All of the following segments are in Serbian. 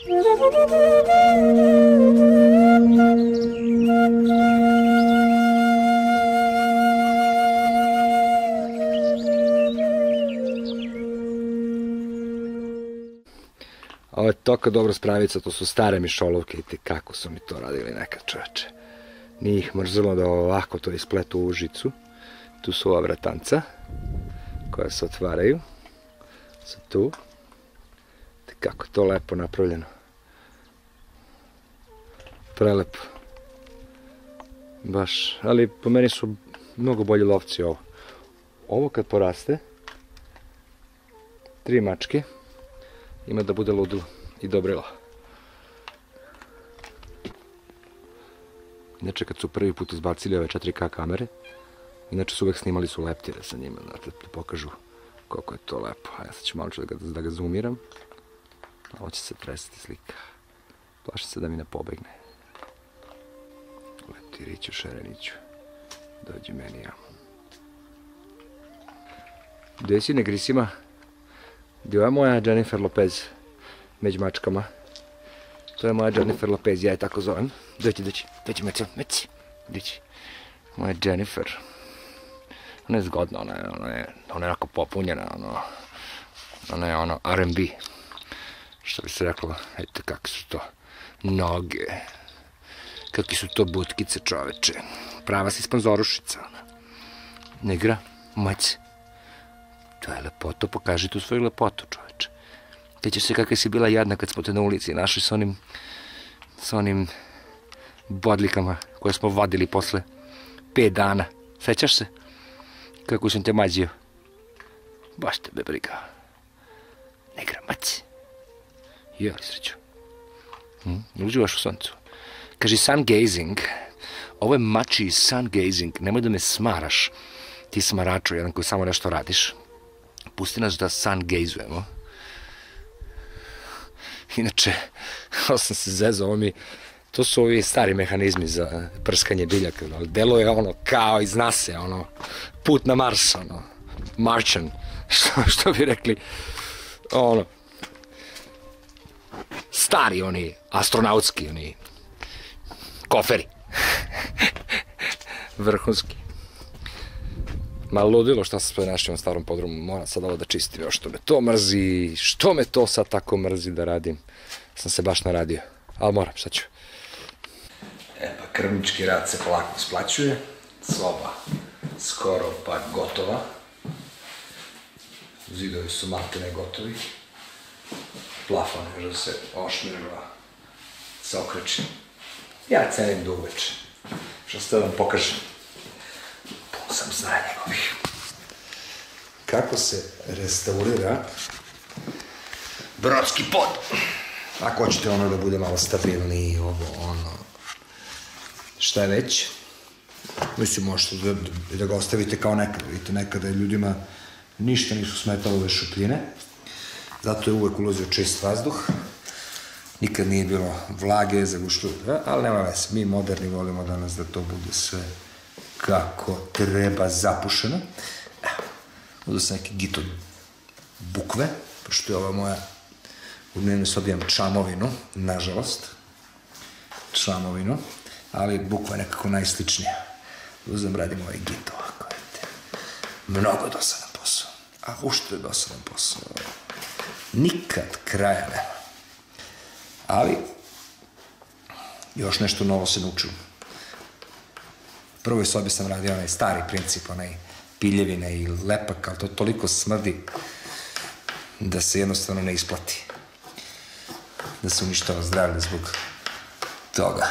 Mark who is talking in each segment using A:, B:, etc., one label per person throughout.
A: Ovo je toliko dobro spravica, to su stare mišolovke, i kako su mi to radili nekad, čoveče. Nije ih mrzelo da ovako to ispletu u žicu. Tu su ova vratanca koja se otvaraju. Su tu. Kako to lepo napravljeno. Prelepo. Baš, ali po meni su mnogo bolji lovci ovo. Ovo kad poraste, 3 mačke, ima da bude ludilo i dobrilo. Inače, kad su prvi put izbacili ove 4K kamere, inače su uvek snimali su leptire sa njima, znate, da pokažu koliko je to lepo. A ja sad ću malo da ga zoomiram. Ovo će se tresati slika. Plašim se da mi ne pobegne. Leptiriću, šereniću. Dođi meni, ja. Gde si, negrisima? Gdje je moja Jennifer Lopez među mačkama? To je moja Jennifer Lopez, ja je tako zovem. Dođi, meci. Moja Jennifer. Ona je zgodna, ona je onako popunjena, ona je ono R&B. Što bi se reklo, eto kakve su to noge, kakve su to butkice, čoveče. Prava si sponzorušica. Negra, mać. To je lepoto, pokaži tu svoju lepotu, čoveče. Sjećaš se kakva si bila jadna kad smo te na ulici našli s onim bodlikama koje smo vadili posle 5 dana. Sjećaš se? Kako sam te mađio. Baš tebe briga. Negra, mać. Jeli sreću. Uživaš u suncu. Kaži sun gazing. Ovo je mači sun gazing. Nemoj da me smaraš. Ti smaraču, jedan koji samo nešto radiš. Pusti nas da sun gazujemo. Inače, ovo sam se zezao, to su ovi stari mehanizmi za prskanje biljaka. Delo je ono kao iz nase, ono, put na Mars, ono, Martian, što bi rekli, ono, stari oni, astronautski, oni, koferi. Vrhunski. Ma ludilo šta se sve našli na starom podrumu, moram sad ovo da čistim, još što me to mrzi, što me to sad tako mrzi da radim. Sam se baš naradio, ali moram, šta ću. Pa krvnički rad se polako isplaćuje, soba skoro pa gotova. Zidovi su maltene gotovi. Plafon još da se ošmirava, se okreći. Ja cenim do uveče, što ste da vam pokažem. Pun sam znanja njegovih. Kako se restaurira brodski pod? Ako hoćete ono da bude malo stabilniji, ovo, ono, šta je već. Mislim, možete da ga ostavite kao nekada. Vidite, nekada je ljudima ništa nisu smetalo ove šupljine. Zato je uvek ulazio čist vazduh. Nikad nije bilo vlage, zagušljivo, ali nema veze. Mi moderni volimo danas da to bude sve kako treba zapušeno. Evo, uzeo sam neki git od bukve, pošto je ova moja u dnevnoj sobi imam čamovinu, nažalost. Čamovinu, ali bukva je nekako najsličnija. Uzem, radim ovaj git ovako, vidite. Mnogo dosadan posao. A ušto je dosadan posao? Nikad kraja nema. Ali, još nešto novo se naučilo. U prvoj sobi sam radio onaj stari princip, onaj piljevine i lepak, ali to toliko smrdi da se jednostavno ne isplati. Da se uništava zdravlje zbog toga.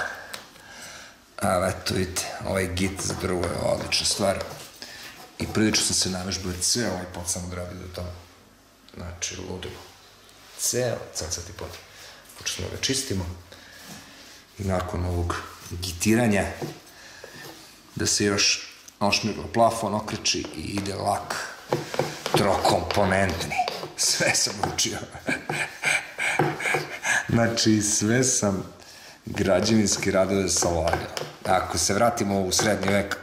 A: Ali eto, vidite, ovaj git za drvo je odlična stvar. I prilično sam se navežbao ceo ovaj pod sam odradio do toga. Znači, ludilo. Ceo cacati pod. Počnemo ga čistimo. I nakon ovog gitiranja da se još ošmirilo plafon, okreći i ide lak trokomponentni. Sve sam učio. Znači, sve sam građevinski radove savladio. Ako se vratimo u srednji vek,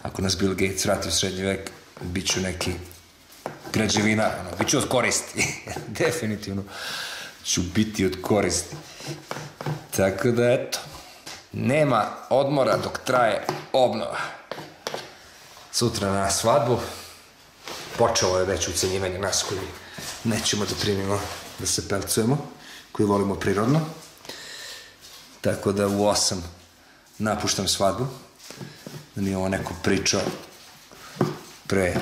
A: ako nas Bill Gates vrati u srednji vek, bit ću neki građevinar, bit ću od koristi. Definitivno ću biti od koristi. Tako da, eto, nema odmora dok traje obnova. Sutra na svadbu počelo je već ucenjivanje nas koji nećemo da primimo da se pelcujemo, koji volimo prirodno. Tako da u 8 napuštam svadbu, da mi je ovo neko pričao pre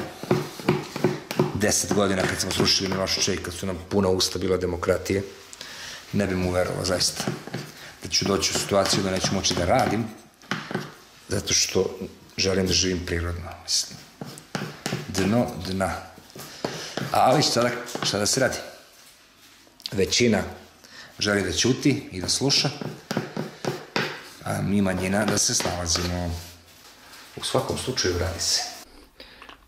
A: 10 godina kad smo srušili Miloševića i kad su nam puna usta bila demokratije. Ne bi mu verovao, zaista, da ću doći u situaciju da neću moći da radim, zato što želim da živim prirodno, mislim. Dno dna. Ali šta da se radi? Većina želi da ćuti i da sluša, a mi manjina da se snalazimo. U svakom slučaju radi se.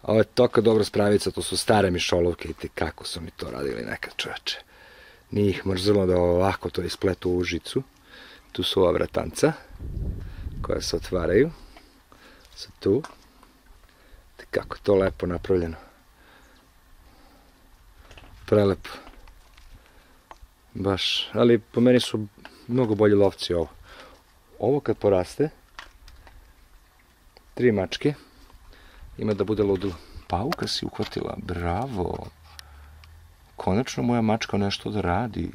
A: Ovo je toka dobra spravica, to su stare mišolovke i kako su mi to radili nekad, čoveče. Nije ih mrzelo da ovako to ispletu u žicu. Tu su ova vratanca koja se otvaraju. Sad tu. Kako je to lepo napravljeno. Prelepo. Baš, ali po meni su mnogo bolji lovci ovo. Ovo kad poraste, 3 mačke, ima da bude ludilo. Pauka si uhvatila, bravo. Konačno moja mačka nešto da radi.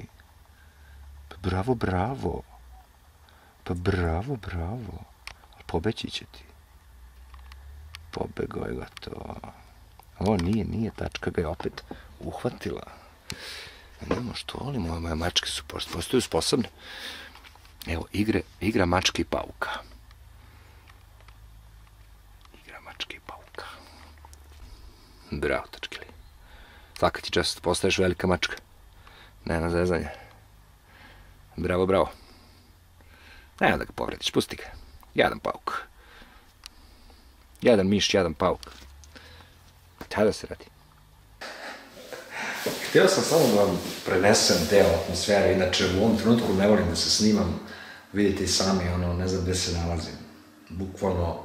A: Pa bravo, bravo. Pa bravo, bravo. Pobeći će ti. Pobego je gotovo. Ovo nije, tačka ga je opet uhvatila. Nemo što volim, moje mačke su postaju sposobne. Evo, igra mačke i pauka. Igra mačke i pauka. Bravo, tačkili. Svaka ti čast, postaješ velika mačka. Ne na zezanje. Bravo, bravo. Nema da ga povrediš, pusti ga. Jedan pauk. Jedan miš, jedan pauk. Tada se radi. Htio sam samo da vam prenesem deo atmosfere, inače u ovom trenutku ne volim da se snimam, vidite i sami, ne znam gde se nalazim. Bukvalno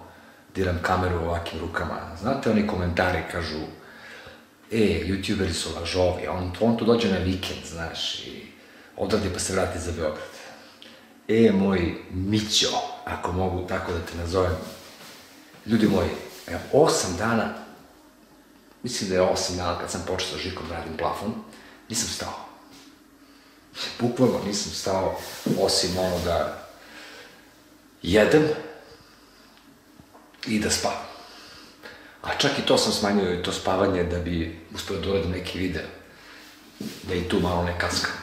A: diram kameru ovakvim rukama. Znate, oni komentari kažu, youtuberi su lažovi, on tu dođe na vikend, znaš, i odavde pa se vrati za Beograd. Moj Mićo, ako mogu tako da te nazovem, ljudi moji, 8 dana, mislim da je 8 dana kad sam počeo sa Žikom da radim plafon, nisam stao. Bukvalno nisam stao, osim da jedem i da spavam. A čak i to sam smanjio, i to spavanje, da bi uspio da uradim neki video, da i tu malo ne kaskam.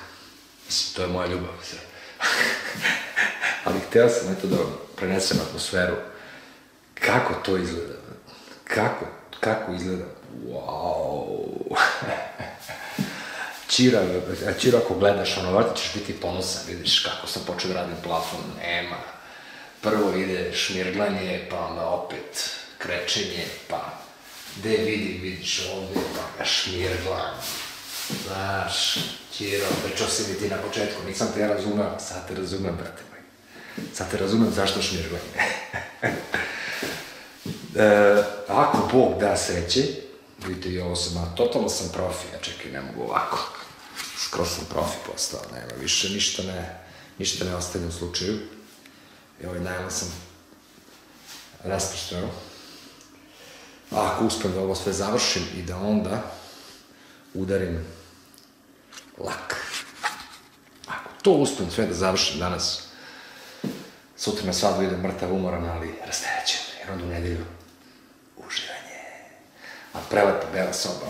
A: Mislim, to je moja ljubav. Ali hteo sam da prenesem atmosferu. Kako to izgleda? Kako izgleda? Wow! Čiro, ako gledaš, vrlo ćeš biti ponosan, vidiš kako sam počeo da radim plafon, nema. Prvo ide šmirglanje, pa onda opet krečenje, pa gde vidiš ovde, pa ga šmirglam. Znaš, Čiro, pričao si mi ti na početku, nisam te ja razumeo, sad te razumem, brate moj. Sad te razumem zašto šmirglanje. Ako Bog da sreće, vidite i ovo sam, totalno sam profi, ja čekaj, ne mogu ovako. Skoro sam profi postao, nema više, ništa ne ostavljam u slučaju. I ovaj najlon sam rasprštao. A ako uspem da ovo sve završim i da onda udarim lak. Ako to uspem sve da završim danas, sutra na svadbu idem mrtav, umoran, ali rasterećen, jer onda u nedelju uživanje. A prelepa bela soba,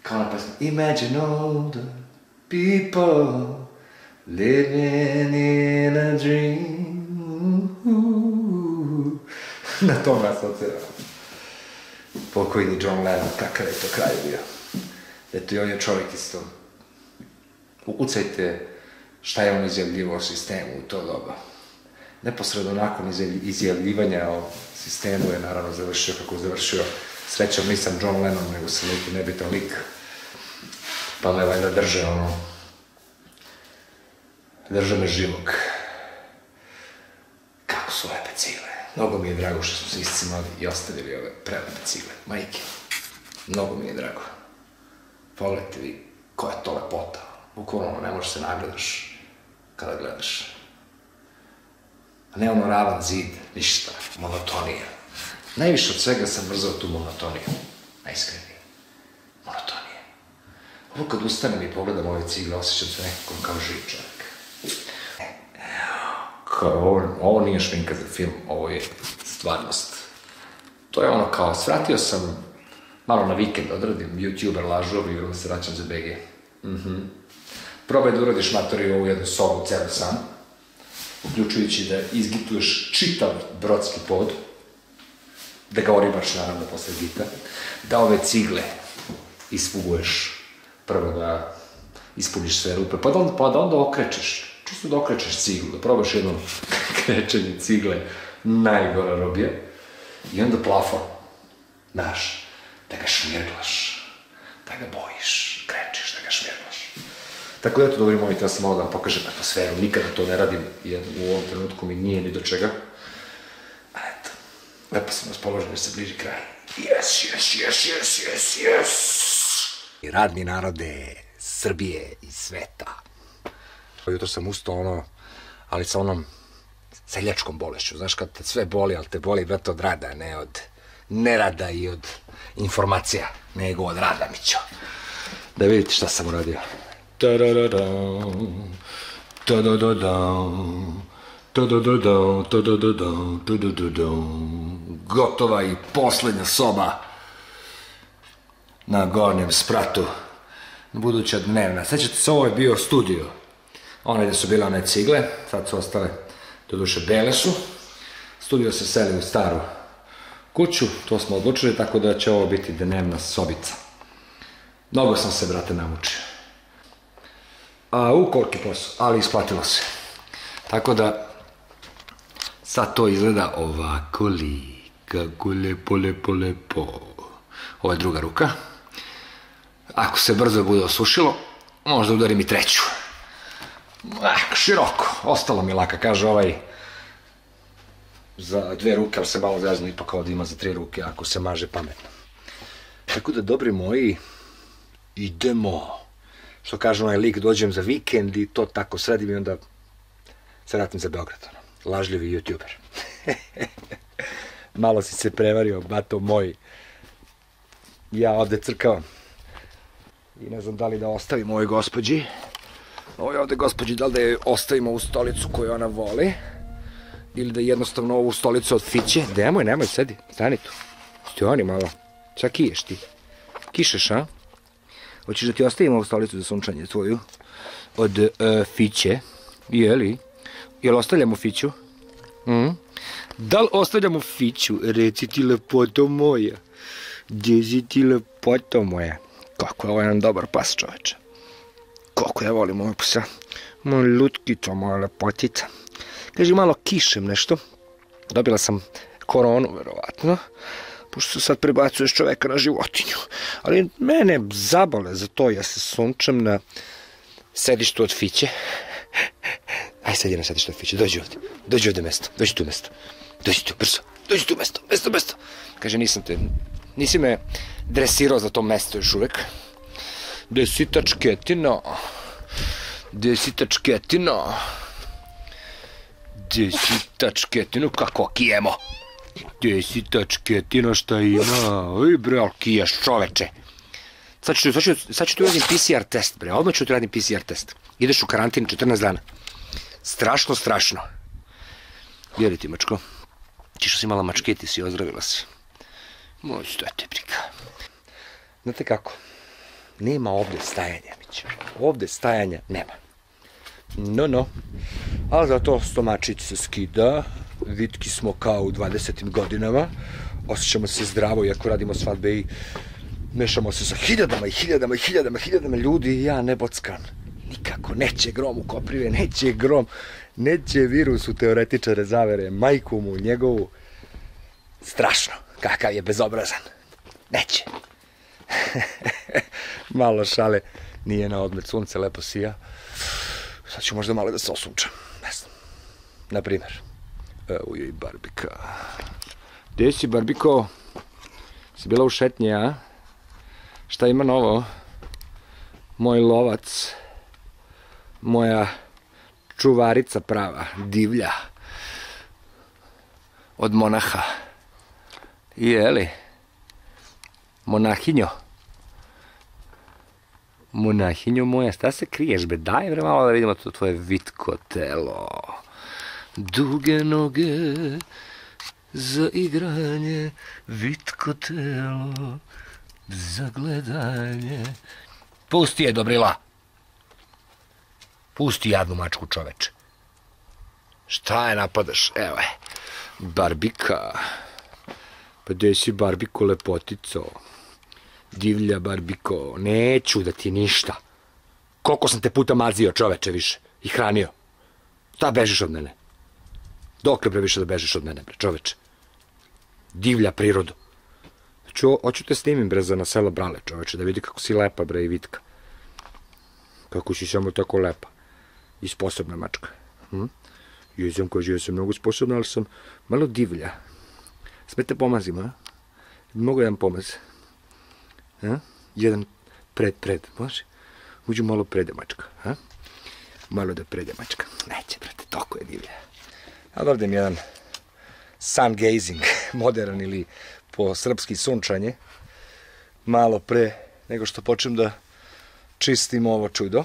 A: kao na pesmu Imagine all the people living in a dream. Na to me asocira pokojni John Lennon, kakav je to kraj bio. Eto, i on je čovjek isto. Ukucajte šta je on izjavljivo o sistemu u to doba. Neposredno nakon izjavljivanja o sistemu je naravno završio kako je završio. Srećom nisam John Lennon, nego sam neki nebitan lik. Pa me valjda drže me živog. Kako su lepe cigle. Mnogo mi je drago što smo se iscimali i ostavili ove prelepe cigle. Majke, mnogo mi je drago. Pogledajte vi koja je to lepota. Bukvalno, ne možeš se nagledaš kada gledaš. A ne ono ravan zid, ništa, monotonija. Najviše od svega sam mrzao tu monotoniju, najiskrenije. Monotonije. Ovo kad ustanem i pogledam ove cigle, osjećam se nekako kao živ čovjek. Ovo nije šminka za film, ovo je stvarnost. To je ono kao, svratio sam malo na vikend, odradim YouTuber lažov i se vraćam za BG. Probaj da uradiš matori ovu jednu sobu celu sam, uključujući da izgituješ čitav brodski pod, da ga oribaš naravno posle gita, da ove cigle isfuguješ, prvo da ispuniš sve rupe, pa da onda okrećeš, čisto da okrećeš ciglu, da probaš jedno krečenje cigle, najgora robija, i onda plafon, znaš, da ga šmirglaš, da ga bojiš, krečiš, da ga šmirglaš. Tako da, eto, dobri moji, treba sam malo da vam pokažem atmosferu, nikada to ne radim, jer u ovom trenutku mi nije ni do čega. A eto, lepo sam raspoložen jer se bliži kraj. Yes! I radni narode Srbije i sveta. Jutro sam ustao ali sa onom seljačkom bolešću, znaš, kad te sve boli, ali te boli, brate, od rada, ne od nerada i od informacija, nego od rada, mićo. Da vidite šta sam uradio. Gotova i poslednja soba na gornjem spratu, buduća dnevna. Sećate se, ovo je bio studio, one gde su bile one cigle, sad su ostale, doduše bele su. Studio se seli u staru kuću, to smo odlučili, tako da će ovo biti dnevna sobica. Mnogo sam se, brate, namučio. Koliki posao, ali isplatilo se. Tako da, sad to izgleda ovako li, kako lepo. Ovo je druga ruka. Ako se brzo bude osušilo, možda udarim i treću. Široko, ostalo mi laka, kaže ovaj. Za 2 ruke, ali se malo zvezno, ipak ovdje ima za 3 ruke, ako se maže pametno. Tako da, dobri moji, idemo. Što kaže onaj lik, dođem za vikend i to tako sredim i onda se vratim za Beograd. Lažljivi YouTuber. Malo si se prevario, bato moj. Ja ovde crkavam. I ne znam da li da ostavim ovoj gospođi. Ovoj ovde gospođi, da li da je ostavimo u stolicu koju ona voli. Ili da jednostavno ovu stolicu od fiće. Nemoj, sedi, stani tu. Stani malo. Čak kiješ ti. Kišeš, a? Hoćeš da ti ostavim ovu stolicu za sunčanje tvoju? Od fiće. Jeli? Jel ostavljamo fiću? Da li ostavljamo fiću? Reci ti, lepoto moja. Gdje si ti, lepoto moja? Kako je ovo jedan dobar pas, čoveče. Kako ja volim ovog psa. Moja lutkica, moja lepotica. Kaže, malo kišem nešto. Dobila sam koronu, verovatno. Pošto se sad prebacuješ čoveka na životinju. Ali mene zabole za to. Ja se sunčam na sedištu od fiće. Aj, sedi na sedištu od fiće. Dođi ovdje. Dođi ovdje mesto. Dođi tu mesto. Dođi tu, brzo. Dođi tu mesto. Mesto. Kaže, nisi me dresirao za to mesto još uvek. Gde si tačketino? Kako kijemo? Gde si tačketino, šta ima? Oj bre, ali kiješ, čoveče. Sad ću tu radim PCR test, bre. Odmah ću tu radim PCR test. Ideš u karantin 14 dana. Strašno. Vjeri ti, mačko. Ti što si imala mačketi, si ozdravila se. Moj, što je te briga. Znate kako? Nema ovde stajanja, mićo. Ovde stajanja nema. No. Ali zato stomačić se skida. Vitki smo kao u 20. godinama. Osjećamo se zdravo, iako radimo svadbe i mešamo se sa hiljadama ljudi i ja ne bockan. Nikako, neće grom u koprive, neće virus u teoretičare zavere, majku mu, njegovu. Strašno, kakav je bezobrazan. Neće. Malo šale, nije na odmet, sunce lepo sija. Sad ću možda malo da se osunčam, ne znam. Naprimer, evo je i Barbika. Gde si, Barbiko? Si bila u šetnje, a? Šta ima novo? Moj lovac. moja čuvarica prava, divlja, od monaha. Jeli, monahinjo. Monahinjo moja, šta se kriješ, be? Daj bre malo da vidimo to tvoje vitko telo. Duge noge za igranje, vitko telo za gledanje. Pusti je, Dobrila. Pusti jadnu mačku, čoveče. Šta je napadaš? Evo je. Barbika. Pa gde si, Barbiko, lepotico? Divlja Barbiko. Neću da ti ništa. Koliko sam te puta mazio, čoveče, više. I hranio. Šta bežiš od mene? Dokle bre više da bežiš od mene, bre, čoveče? Divlja prirodu. Hoću te snimim, bre, za na selo Brale, čoveče, da vidi kako si lepa, bre, i vitka. Kako si samo tako lepa. I sposobna mačka. Jesam, kaže, ja sam mnogo sposobna, ali sam malo divlja. Sve te pomazim, a? Mogu jedan pomaz. Jedan pred, može? Uđu malo prede mačka, a? Malo da prede mačka. Neće, brate, toliko je divlja. Ali ovdje mi jedan sun gazing, modern ili po srpski sunčanje, malo pre nego što počnem da čistim ovo čudo.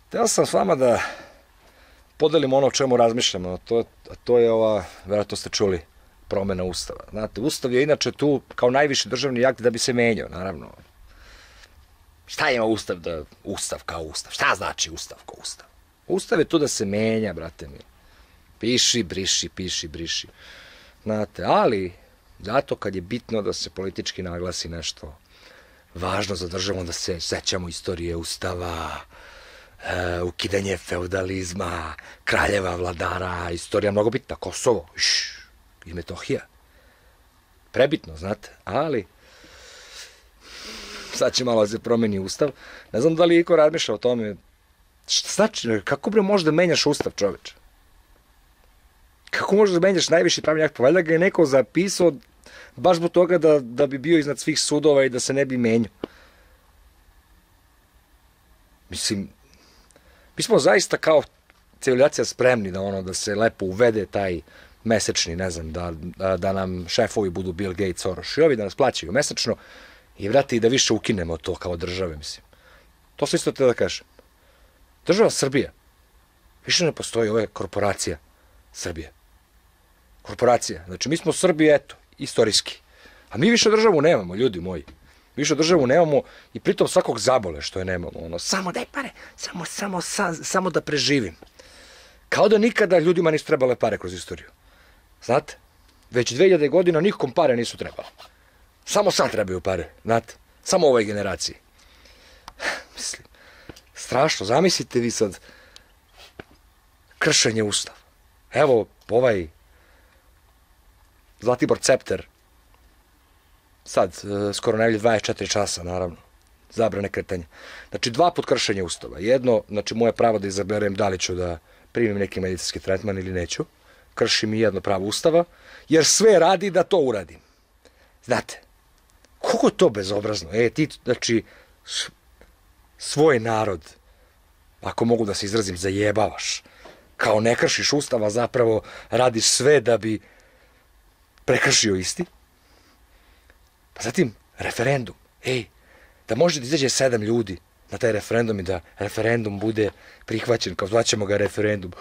A: Hteo sam s vama da podelim ono o čemu razmišljamo, a to je ova, vjerojatno ste čuli, promena Ustava. Znate, Ustav je inače tu kao najviši državni akt da bi se menjao, naravno. Šta ima Ustav da... Ustav kao Ustav. Šta znači Ustav kao Ustav? Ustav je tu da se menja, brate mi. Piši, briši, piši, briši. Znate, ali zato kad je bitno da se politički naglasi nešto važno za državu, da se sećamo istorije Ustava, ukidanje feudalizma, kraljeva, vladara, istorija mnogo bitna, Kosovo, i Metohija. Prebitno, znate, ali sad će malo da se promeni Ustav. Ne znam da li iko razmišlja o tome. Šta znači, kako bre možeš da menjaš Ustav, čoveče? Kako možeš da menjaš najviši pravni akt? Pa valjda ga je neko zapisao baš zbog toga da bi bio iznad svih sudova i da se ne bi menjao. Mislim, mi smo zaista kao civilizacija spremni da se lepo uvede taj mesečni, ne znam, da nam šefovi budu Bill Gates, Soros i ovi, da nas plaćaju mesečno i vrati i da više ukinemo to kao države, mislim. To se isto te da kažem. Država Srbija, više ne postoji, ovo je korporacija Srbije. Korporacija. Znači, mi smo Srbi, eto, istorijski. A mi više državu nemamo, ljudi moji. Više državu nemamo i pritom svakog zabole što je nemamo. Samo daj pare, samo da preživim. Kao da nikada ljudima nisu trebale pare kroz istoriju. Znate? Već 2000 godina nikom pare nisu trebale. Samo sad trebaju pare, znate? Samo ovoj generaciji. Mislim, strašno. Zamislite vi sad kršenje Ustava. Evo, ovaj Zlatibor Cepter, sad, skoro najbolje 24 časa, naravno, zabrane kretanja. Znači, 2 put kršenje Ustava. Jedno, znači, moje pravo da izaberem da li ću da primim neki medicinski tretman ili neću. Kršim i jedno pravo Ustava, jer sve radi da to uradim. Znate, koliko je to bezobrazno? Ti, znači, svoj narod, ako mogu da se izrazim, zajebavaš. Kao ne kršiš Ustava, zapravo radiš sve da bi prekršio isti. Pa zatim, referendum. Da može da izađe 7 ljudi na taj referendum i da referendum bude prihvaćen, kao zvaćemo ga referendum.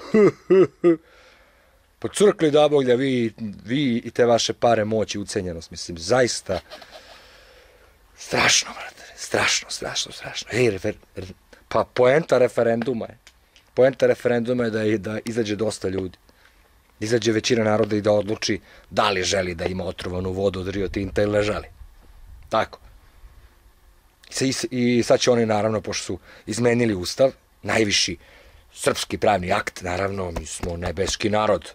A: Pocrkli da Bog da vi i te vaše pare, moć i ucenjenost. Mislim, zaista strašno, brate. Strašno. Pa poenta referenduma je da izađe dosta ljudi. Izađe većina naroda i da odluči da li želi da ima otrovanu vodu od Rio Tinta ili ne želi. Tako. I sad će oni, naravno, pošto su izmenili Ustav, najviši srpski pravni akt, naravno, mi smo nebeski narod.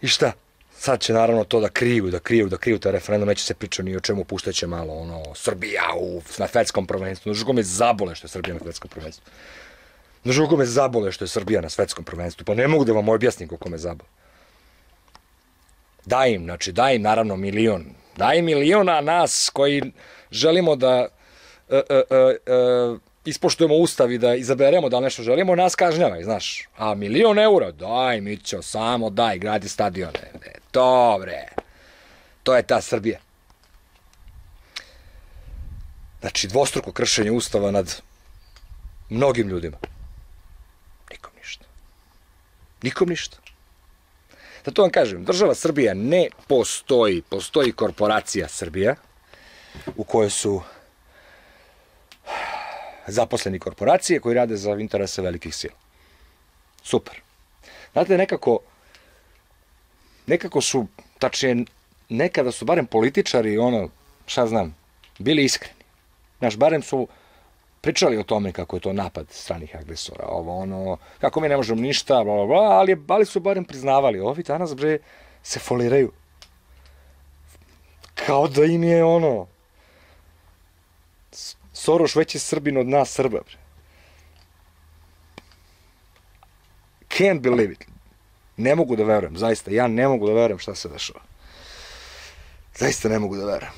A: I šta? Sad će, naravno, to da kriju taj referendum, neće se pričati ni o čemu, puštaće malo, Srbija na svetskom prvenstvu. Znaš kako me zabole što je Srbija na svetskom prvenstvu. Znaš kako me zabole što je Srbija na svetskom prvenstvu. Pa ne mogu da vam objasnim koliko me zabole. Daj im, naravno, milion. Daj miliona nas koji želimo da
B: ispoštujemo ustav i da izaberemo da nešto želimo, nas kažnjavaj, znaš. A 1.000.000 eura, daj Mićo, samo daj, gradi stadione. Dobre, to je ta Srbija. Znači, dvostruko kršenje ustava nad mnogim ljudima. Nikom ništa. Nikom ništa. Zato vam kažem, država Srbija ne postoji. Postoji korporacija Srbija u kojoj su zaposleni korporacije koji rade za interese velikih sila. Super. Znate, nekako su, tačnije, nekada su barem političari, šta znam, bili iskreni. Znaš, barem su pričali o tome kako je to napad stranih agresora, kako mi ne možemo ništa, bla, bla, bla, ali su barem priznavali. Ovi danas, bre, se foliraju. Kao da im je, Soroš veći Srbin od nas Srba, bre. Can't believe it. Ne mogu da verujem, zaista, ja ne mogu da verujem šta se dešava. Zaista ne mogu da verujem.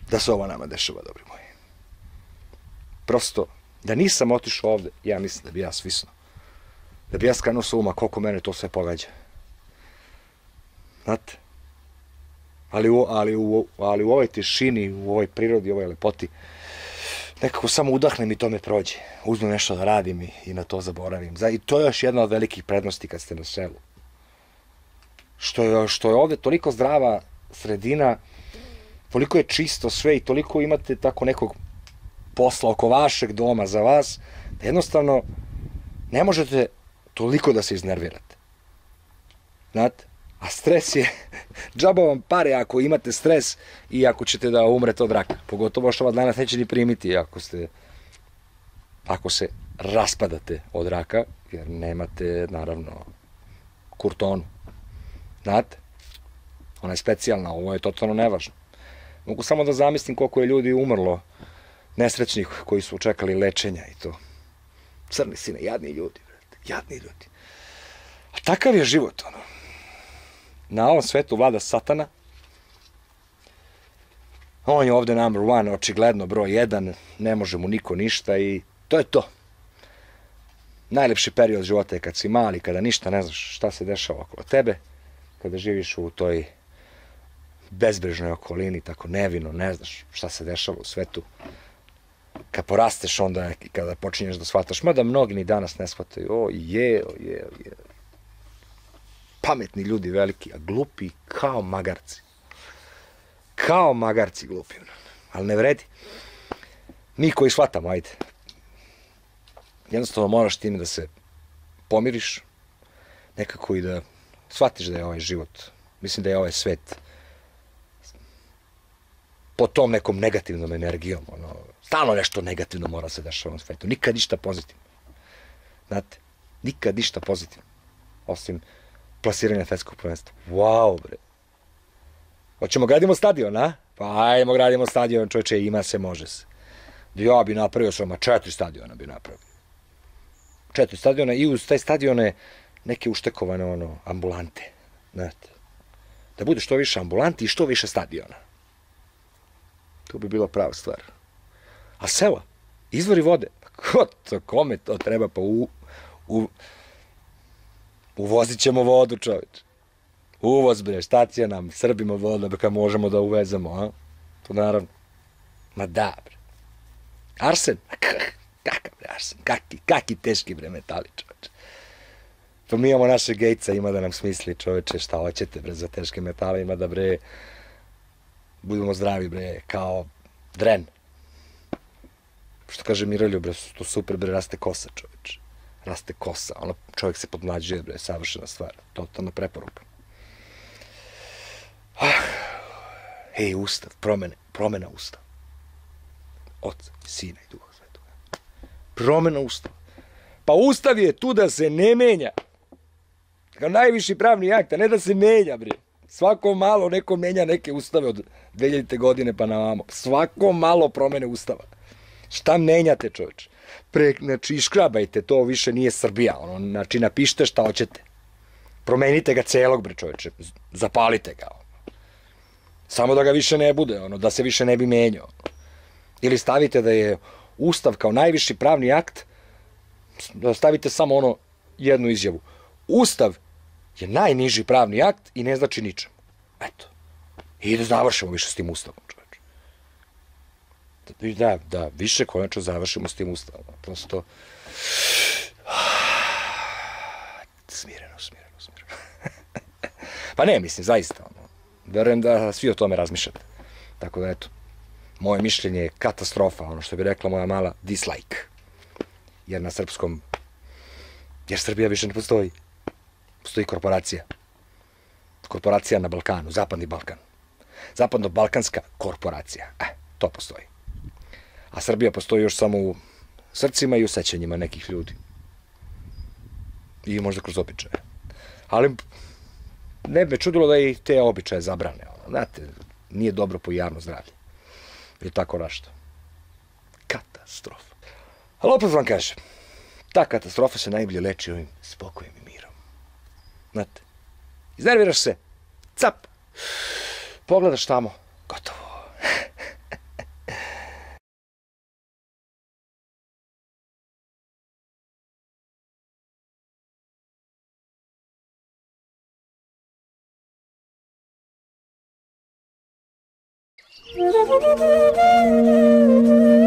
B: Da se ovo nama dešava, dobri moji. Prosto, da nisam otišao ovde, ja mislim da bi ja svisno. Da bi ja skanuo sa uma koliko mene to sve pogađa. Znate? Ali u ovoj tišini, u ovoj prirodi, u ovoj lepoti, nekako samo udahnem i to me prođe. Uzmem nešto da radim i na to zaboravim. I to je još jedna od velikih prednosti kad ste na selu. Što je ovde toliko zdrava sredina, toliko je čisto sve i toliko imate tako nekog posla oko vašeg doma za vas, da jednostavno ne možete toliko da se iznervirate. Znate? A stres je, džaba vam pare ako imate stres i ako ćete da umrete od raka. Pogotovo što vas danas neće ni primiti ako se raspadate od raka, jer nemate, naravno, kurtonu. Znate? Ona je specijalna, ovo je totalno nevažno. Mogu samo da zamislim koliko je ljudi umrlo, nesrećnih koji su čekali lečenja i to. Crni sine, jadni ljudi, brate, jadni ljudi. A takav je život, Na ovom svetu vlada satana. On je ovde number one, očigledno broj 1, ne može mu niko ništa i to je to. Najlepši period života je kad si mali, kada ništa ne znaš šta se dešava okolo tebe, kada živiš u toj bezbrižnoj okolini, tako nevino, ne znaš šta se dešava u svetu. Kad porasteš onda i kada počinješ da shvataš, mada mnogi ni danas ne shvataju, pametni ljudi veliki, a glupi kao magarci. Kao magarci glupi, ali ne vredi. Mi koji shvatamo, ajde. Jednostavno moraš time da se pomiriš, nekako i da shvatiš da je ovaj život, mislim da je ovaj svet po tom nekom negativnom energijom, stalno nešto negativno mora se dešava na svetu, nikad ništa pozitivno. Znate, nikad ništa pozitivno, osim plasiranja svetskog prvenstva. Wow, bre. Hoćemo gradimo stadion, a? Pa ajmo gradimo stadion, čovječe, ima se, može se. Ja bi napravio samo 4 stadiona bi napravio. 4 stadiona i uz taj stadione neke uštekovane ambulante. Znate. Da bude što više ambulanti i što više stadiona. To bi bila prava stvar. A sela, izvori vode, kome to treba, pa uvozit ćemo vodu, čoveč. Uvoz, bre, štacija nam, Srbima voda, kad možemo da uvezemo, a? To naravno. Ma da, bre. Arsen? Kakav, bre, arsen? Kaki teški, bre, metali, čoveč. Pa mi imamo naše Gatesa, ima da nam smisli, čoveče, šta hoćete, bre, za teške metale, ima da, bre, budemo zdravi, bre, kao dren. Što kaže Mirolju, bre, to super, bre, raste kosa, čoveč. Raste kosa, čovjek se podmlađuje, bre, savršena stvar, totalna preporuka. Ej, ustav, promena ustav. Oca i Sina i Duha Svetoga. Promena ustava. Pa ustav je tu da se ne menja. Kao najviši pravni akt, a ne da se menja, bre. Svako malo neko menja neke ustave od 2000. godine pa na vamo. Svako malo promene ustava. Šta menjate, čovječ? Znači, iškrabajte, to više nije Srbija. Znači, napišite šta hoćete. Promenite ga celog, bre, čovječe. Zapalite ga. Samo da ga više ne bude, da se više ne bi menjao. Ili stavite da je Ustav kao najviši pravni akt, da stavite samo jednu izjavu. Ustav je najniži pravni akt i ne znači ničemu. Eto. I da završimo više s tim Ustavom, čoveče. Da, više konačno završimo s tim Ustavom. Prosto... Smireno. Pa ne, mislim, zaista. Verujem da svi o tome razmišljate. Tako da, eto, moje mišljenje je katastrofa, što bi rekla moja mala, dislike. Jer na srpskom, jer Srbija više ne postoji. Postoji korporacija. Korporacija na Balkanu, Zapadni Balkan. Zapadno-balkanska korporacija. To postoji. A Srbija postoji još samo u srcima i u sećanjima nekih ljudi. I možda kroz običaje. Ali ne bi me čudilo da i te običaje zabrane. Znate, nije dobro po javno zdravlje. I tako rašto. Katastrofa. Ali opet vam kažem, ta katastrofa se najbolje leči ovim spokojem i mirom. Znate, iznerviraš se, cap, pogledaš tamo, gotovo.
C: Thank you.